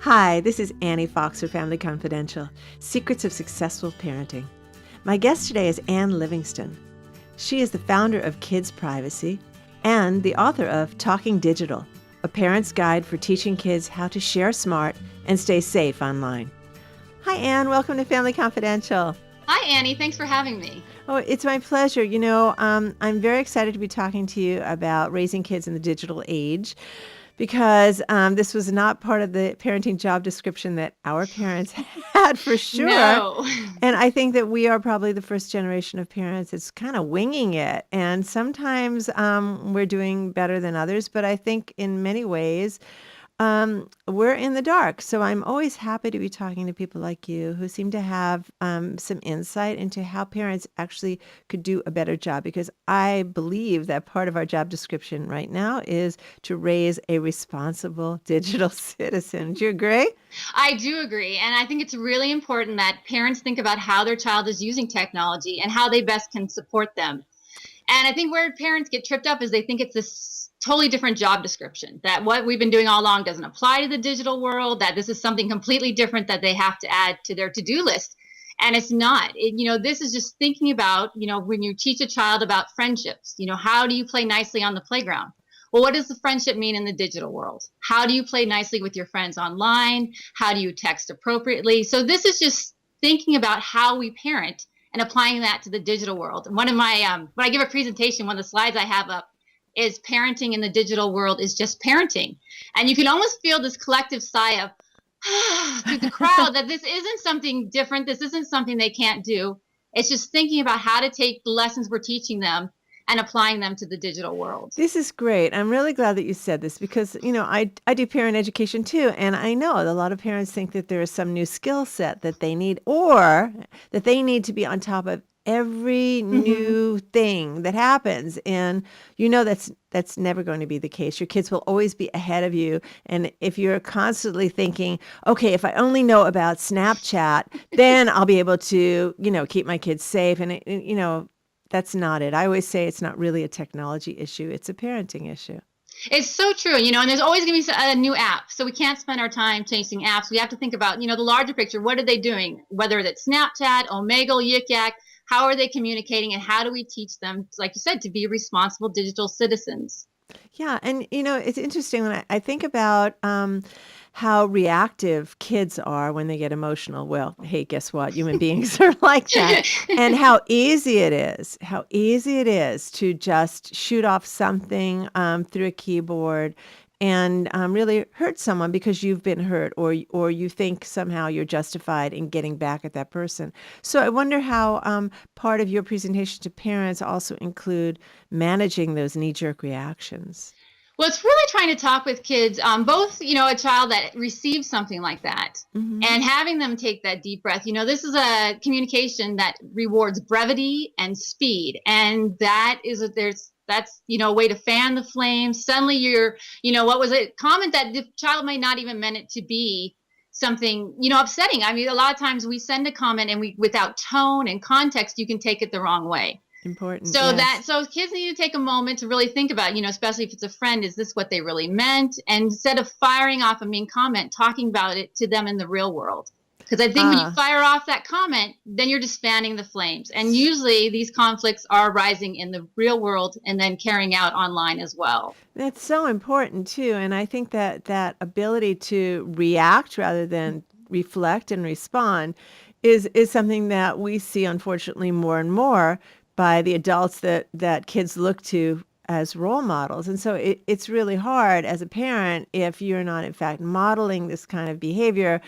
Hi, this is Annie Fox for Family Confidential, Secrets of Successful Parenting. My guest today is Anne Livingston. She is the founder of Kids Privacy and the author of Talking Digital, a parent's guide for teaching kids how to share smart and stay safe online. Hi, Anne. Welcome to Family Confidential. Hi, Annie. Thanks for having me. Oh, it's my pleasure. I'm very excited to be talking to you about raising kids in the digital age, because this was not part of the parenting job description that our parents had, for sure. No. And I think that we are probably the first generation of parents that's kind of winging it. And sometimes we're doing better than others, but I think in many ways we're in the dark. So I'm always happy to be talking to people like you who seem to have some insight into how parents actually could do a better job, because I believe that part of our job description right now is to raise a responsible digital citizen. Do you agree? I do agree. And I think it's really important that parents think about how their child is using technology and how they best can support them. And I think where parents get tripped up is they think it's this totally different job description, that what we've been doing all along doesn't apply to the digital world, that this is something completely different that they have to add to their to-do list. And it's not. This is just thinking about, when you teach a child about friendships, how do you play nicely on the playground? Well, what does the friendship mean in the digital world? How do you play nicely with your friends online? How do you text appropriately? So this is just thinking about how we parent and applying that to the digital world. And one of my, when I give a presentation, one of the slides I have up is parenting in the digital world is just parenting. And you can almost feel this collective sigh of through the crowd that this isn't something different. This isn't something they can't do. It's just thinking about how to take the lessons we're teaching them and applying them to the digital world. This is great. I'm really glad that you said this because, I do parent education too. And I know a lot of parents think that there is some new skill set that they need, or that they need to be on top of every new thing that happens. And that's never going to be the case. Your kids will always be ahead of you. And if you're constantly thinking, okay, if I only know about Snapchat, then I'll be able to, keep my kids safe. And, that's not it. I always say it's not really a technology issue. It's a parenting issue. It's so true, and there's always going to be a new app. So we can't spend our time chasing apps. We have to think about, the larger picture. What are they doing? Whether it's Snapchat, Omegle, Yik Yak, how are they communicating, and how do we teach them, like you said, to be responsible digital citizens? Yeah. And, it's interesting when I think about how reactive kids are when they get emotional. Well, hey, guess what? Human beings are like that. And how easy it is to just shoot off something through a keyboard and really hurt someone because you've been hurt, or you think somehow you're justified in getting back at that person. So I wonder how part of your presentation to parents also include managing those knee-jerk reactions. Well, it's really trying to talk with kids, both, a child that receives something like that and having them take that deep breath. This is a communication that rewards brevity and speed. And that's, a way to fan the flames. Suddenly you're, what was it? Comment that the child might not even meant it to be something, upsetting. I mean, a lot of times we send a comment and without tone and context, you can take it the wrong way. Important. So yes. So kids need to take a moment to really think about, especially if it's a friend, is this what they really meant? And instead of firing off a mean comment, talking about it to them in the real world. Because I think when you fire off that comment, then you're just fanning the flames. And usually these conflicts are arising in the real world and then carrying out online as well. That's so important too. And I think that ability to react rather than reflect and respond is something that we see, unfortunately, more and more by the adults that kids look to as role models. And so it's really hard as a parent if you're not, in fact, modeling this kind of behavior.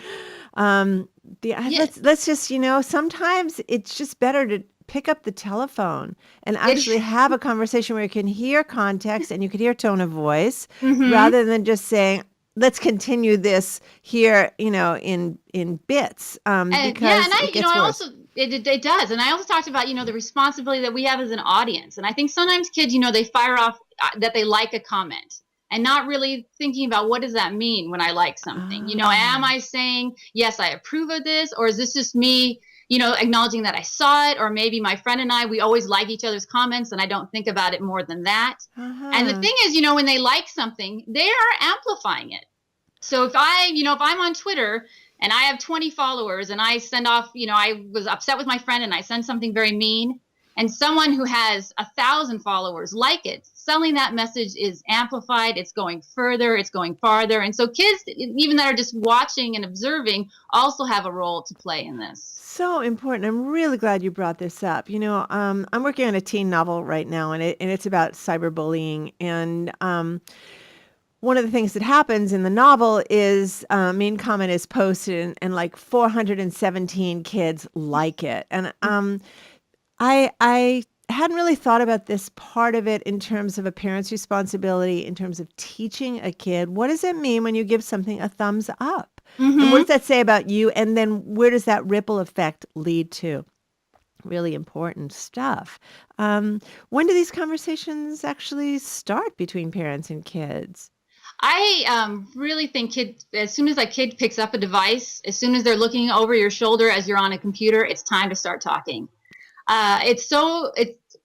Let's just, sometimes it's just better to pick up the telephone and actually have a conversation where you can hear context and you can hear tone of voice rather than just saying, let's continue this here, in bits. Because it gets worse. It does. And I also talked about, the responsibility that we have as an audience. And I think sometimes kids, they fire off that they like a comment and not really thinking about what does that mean when I like something? Am I saying, yes, I approve of this? Or is this just me, acknowledging that I saw it? Or maybe my friend and I, we always like each other's comments and I don't think about it more than that. And the thing is, when they like something, they are amplifying it. So if I'm on Twitter and I have 20 followers and I send off, I was upset with my friend and I send something very mean, and someone who has 1,000 followers like it, suddenly that message is amplified. It's going further, it's going farther. And so kids, even that are just watching and observing, also have a role to play in this. So important. I'm really glad you brought this up. I'm working on a teen novel right now, and it's about cyberbullying. And one of the things that happens in the novel is main comment is posted, and like 417 kids like it. And I hadn't really thought about this part of it in terms of a parent's responsibility, in terms of teaching a kid. What does it mean when you give something a thumbs up? And what Mm-hmm. does that say about you? And then where does that ripple effect lead to? Really important stuff. When do these conversations actually start between parents and kids? I really think as soon as a kid picks up a device, as soon as they're looking over your shoulder as you're on a computer, it's time to start talking.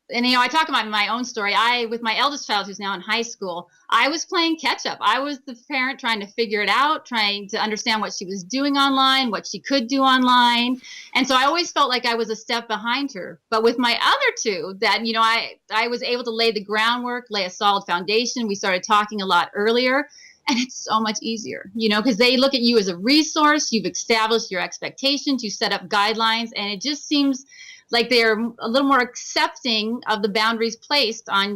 And I talk about my own story. With my eldest child who's now in high school, I was playing catch up. I was the parent trying to figure it out, trying to understand what she was doing online, what she could do online. And so I always felt like I was a step behind her. But with my other two, I was able to lay the groundwork, lay a solid foundation. We started talking a lot earlier. And it's so much easier, because they look at you as a resource. You've established your expectations, you set up guidelines, and it just seems like they're a little more accepting of the boundaries placed on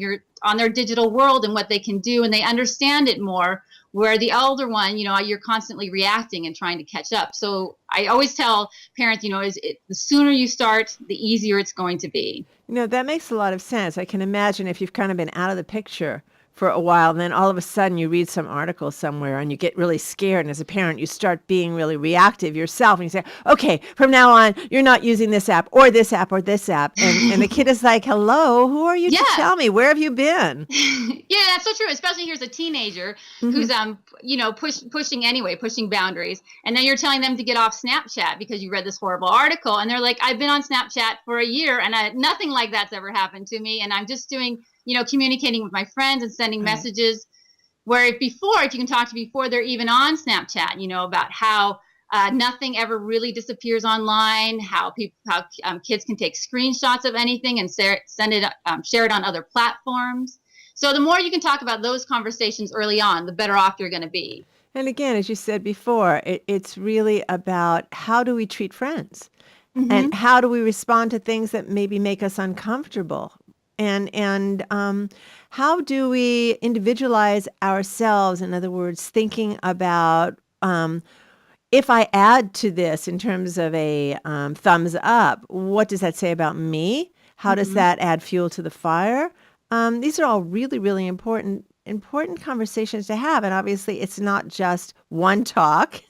their digital world and what they can do, and they understand it more. Where the older one, you're constantly reacting and trying to catch up. So I always tell parents, the sooner you start, the easier it's going to be. That makes a lot of sense. I can imagine if you've kind of been out of the picture for a while, and then all of a sudden you read some article somewhere and you get really scared. And as a parent, you start being really reactive yourself. And you say, okay, from now on, you're not using this app or this app or this app. And the kid is like, hello, who are you to tell me? Where have you been? Yeah, that's so true. Especially here's a teenager who's pushing boundaries, and then you're telling them to get off Snapchat because you read this horrible article, and they're like, I've been on Snapchat for a year, and nothing like that's ever happened to me, and I'm just doing communicating with my friends and sending messages. Where if you can talk to before they're even on Snapchat, about how nothing ever really disappears online, how kids can take screenshots of anything and share it on other platforms. So the more you can talk about those conversations early on, the better off you're going to be. And again, as you said before, it's really about how do we treat friends, and Mm-hmm. how do we respond to things that maybe make us uncomfortable, and how do we individualize ourselves? In other words, thinking about if I add to this in terms of a thumbs up, what does that say about me? How does Mm-hmm. that add fuel to the fire? These are all really, really important conversations to have. And obviously, it's not just one talk.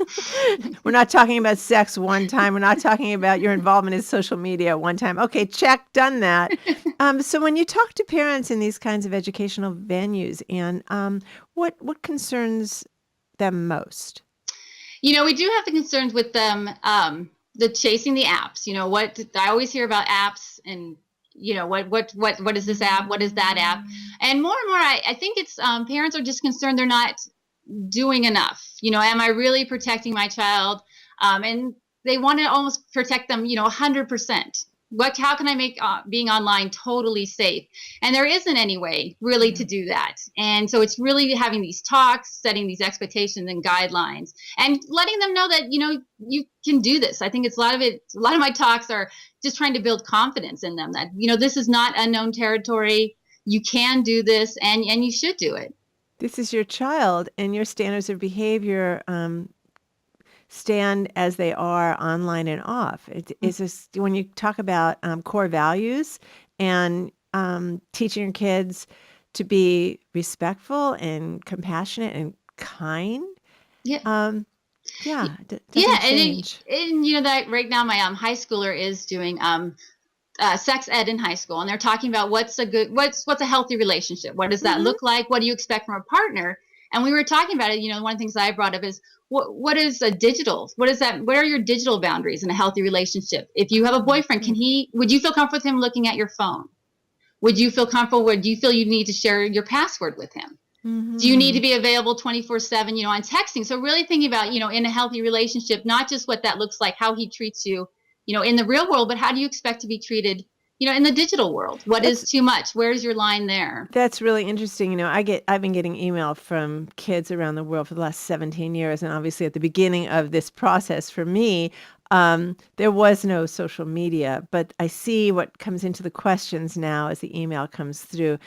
We're not talking about sex one time. We're not talking about your involvement in social media one time. Okay, check, done that. So when you talk to parents in these kinds of educational venues, and what concerns them most? We do have the concerns with them, the chasing the apps. What I always hear about apps, and what is this app? What is that app? And more, I think it's parents are just concerned they're not doing enough. Am I really protecting my child? And they want to almost protect them, 100%. How can I make being online totally safe? And there isn't any way really to do that. And so it's really having these talks, setting these expectations and guidelines, and letting them know that, you can do this. I think a lot of my talks are just trying to build confidence in them that, this is not unknown territory. You can do this, and you should do it. This is your child, and your standards of behavior stand as they are online and off. It's just when you talk about core values and teaching your kids to be respectful and compassionate and kind. Yeah. Yeah, Yeah, doesn't change. and that right now my high schooler is doing sex ed in high school, and they're talking about what's a healthy relationship. What does that Hmm. look like? What do you expect from a partner? And we were talking about it. One of the things that I brought up is what is a digital? What is that? What are your digital boundaries in a healthy relationship? If you have a boyfriend, would you feel comfortable with him looking at your phone? Would you feel comfortable? Would you feel you need to share your password with him? Do you need to be available 24/7, on texting? So really thinking about, in a healthy relationship, not just what that looks like, how he treats you, in the real world, but how do you expect to be treated, in the digital world? What is too much? Where's your line there? That's really interesting. I've been getting email from kids around the world for the last 17 years. And obviously at the beginning of this process for me, there was no social media, but I see what comes into the questions now as the email comes through.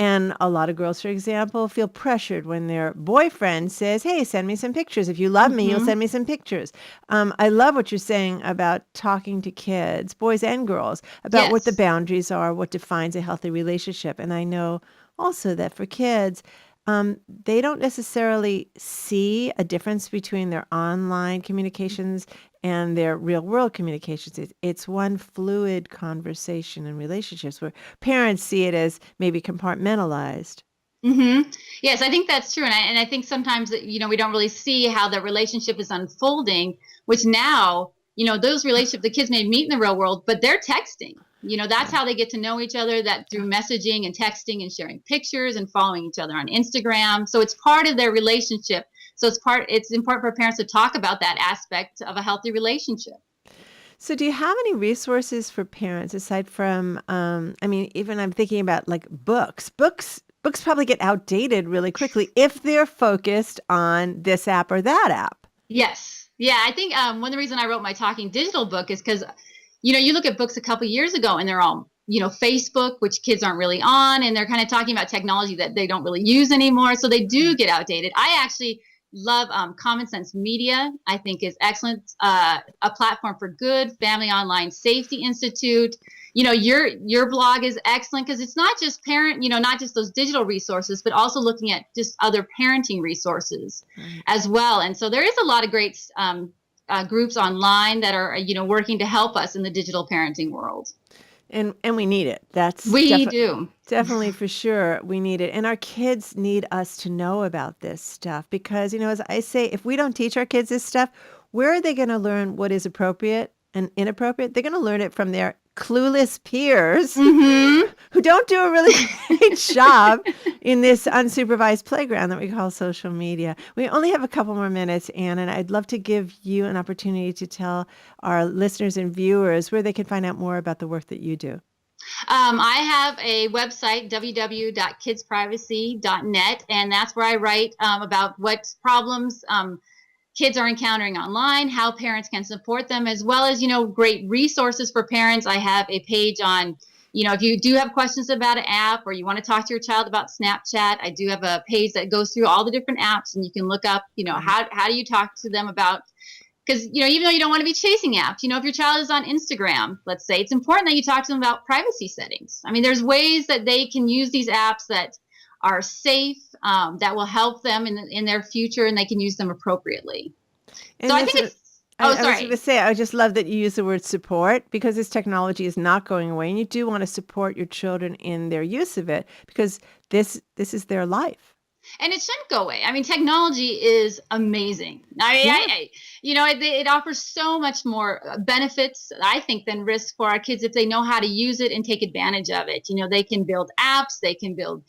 And a lot of girls, for example, feel pressured when their boyfriend says, hey, send me some pictures. If you love me, you'll send me some pictures. I love what you're saying about talking to kids, boys and girls, about what the boundaries are, what defines a healthy relationship. And I know also that for kids, they don't necessarily see a difference between their online communications and their real world communications. It's one fluid conversation and relationships where parents see it as maybe compartmentalized. Yes, I think that's true. And I think sometimes that, we don't really see how the relationship is unfolding, which now, those relationships, the kids may meet in the real world, but they're texting. That's how they get to know each other, that through messaging and texting and sharing pictures and following each other on Instagram. So it's part of their relationship. So it's important for parents to talk about that aspect of a healthy relationship. So do you have any resources for parents aside from, even I'm thinking about like books. Books probably get outdated really quickly if they're focused on this app or that app. Yes. Yeah. I think one of the reasons I wrote my Talking Digital book is because, you look at books a couple years ago and they're all, Facebook, which kids aren't really on, and they're kind of talking about technology that they don't really use anymore. So they do get outdated. I actually love Common Sense Media. I think is excellent. A platform for good. Family Online Safety Institute. Your blog is excellent because it's not just not just those digital resources, but also looking at just other parenting resources as well. And so there is a lot of great groups online that are, working to help us in the digital parenting world. And we need it. We do. Definitely for sure. We need it. And our kids need us to know about this stuff because, as I say, if we don't teach our kids this stuff, where are they going to learn what is appropriate and inappropriate? They're going to learn it from their clueless peers who don't do a really great job in this unsupervised playground that we call social media. We only have a couple more minutes, Anne, and I'd love to give you an opportunity to tell our listeners and viewers where they can find out more about the work that you do. I have a website, www.kidsprivacy.net, and that's where I write about what problems kids are encountering online, how parents can support them, as well as, great resources for parents. I have a page on, if you do have questions about an app or you want to talk to your child about Snapchat, I do have a page that goes through all the different apps and you can look up, how do you talk to them about, because, even though you don't want to be chasing apps, if your child is on Instagram, let's say, it's important that you talk to them about privacy settings. I mean, there's ways that they can use these apps that are safe, that will help them in their future, and they can use them appropriately. And so I think it's. I was going to say, I just love that you use the word support because this technology is not going away, and you do want to support your children in their use of it because this is their life. And it shouldn't go away. I mean, technology is amazing. It offers so much more benefits, I think, than risks for our kids if they know how to use it and take advantage of it. They can build apps, they can build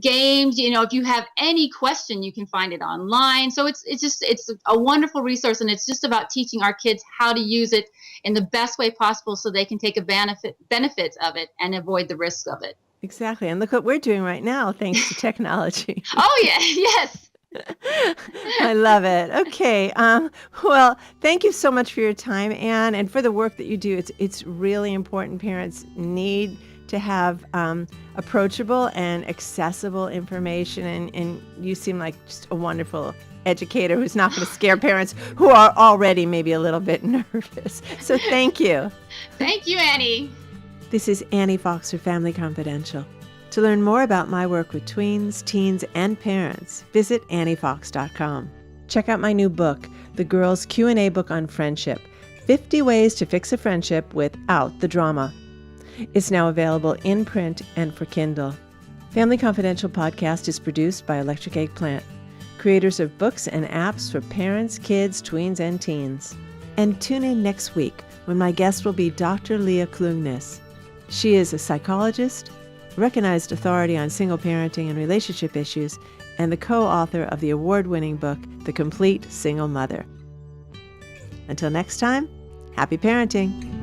games. If you have any question, you can find it online. So it's a wonderful resource, and it's just about teaching our kids how to use it in the best way possible so they can take benefits of it and avoid the risks of it. Exactly. And look what we're doing right now, thanks to technology. Oh, yeah. Yes. I love it. Okay. Well, thank you so much for your time, Anne, and for the work that you do. It's really important. Parents need to have approachable and accessible information. And you seem like just a wonderful educator who's not going to scare parents who are already maybe a little bit nervous. So thank you. Thank you, Annie. This is Annie Fox for Family Confidential. To learn more about my work with tweens, teens, and parents, visit anniefox.com. Check out my new book, The Girls Q&A Book on Friendship, 50 Ways to Fix a Friendship Without the Drama. It's now available in print and for Kindle. Family Confidential podcast is produced by Electric Eggplant, creators of books and apps for parents, kids, tweens, and teens. And tune in next week when my guest will be Dr. Leah Klugnes. She is a psychologist, recognized authority on single parenting and relationship issues, and the co-author of the award-winning book, The Complete Single Mother. Until next time, happy parenting!